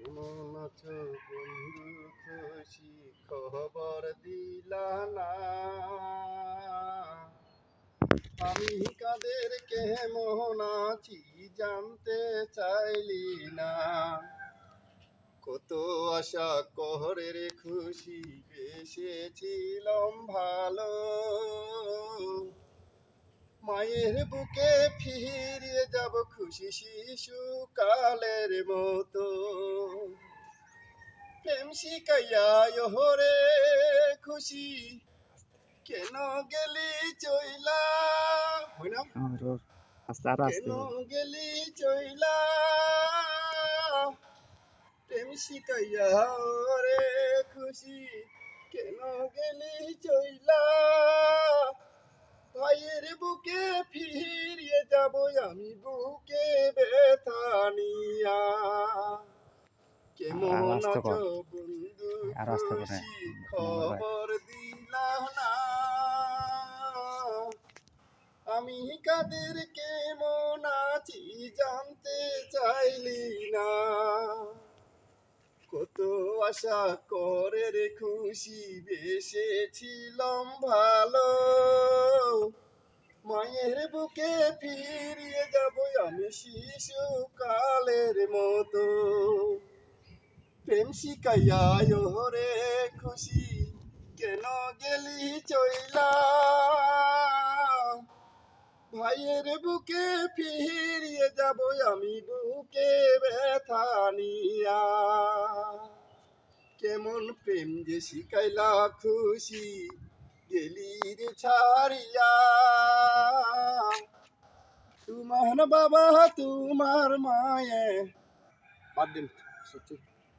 কেমন আছো বন্ধু, খুশি খবর দিলা না। আমি কাদের কেমন আছি জানতে চাইলি না। কত আশা করে রে খুশি বেসেছিলাম ভালো। মায়ের বুকে ফিরিয়ে যাব খুশি শিশু কালের মতো। প্রেম শিখাইয়া হরে খুশি কেন গেলি চইলা, হয় না? কেন গেলি চইলা, প্রেম শিখাইয়া হরে খুশি কেন গেলি চইলা। ভাইয়ের বুকে ফিরিয়ে যাব আমি বুকে ব্যথা নিয়া। কেমন আছো বন্ধু, খুশি খবর দিলা না। আমি কাদের কেমন আছি জানতে চাইলি না। কত আশা করে রে খুশি বেসেছিলাম ভালো। মায়ের বুকে ফিরিয়ে যাব আমি শিশু কালের মতো। প্রেম শিখাইয়া হরে খুশি কেন গেলি চইলা। ভাইয়ের বুকে ফিরিয়ে যাব আমি বুকে ব্যথা নিয়া। কেমন প্রেম যে শিখাইলা খুশি গেলি রে ছাড়িয়া। তোমার বাবা তোমার মায়ে বাদ দিন সত্যি।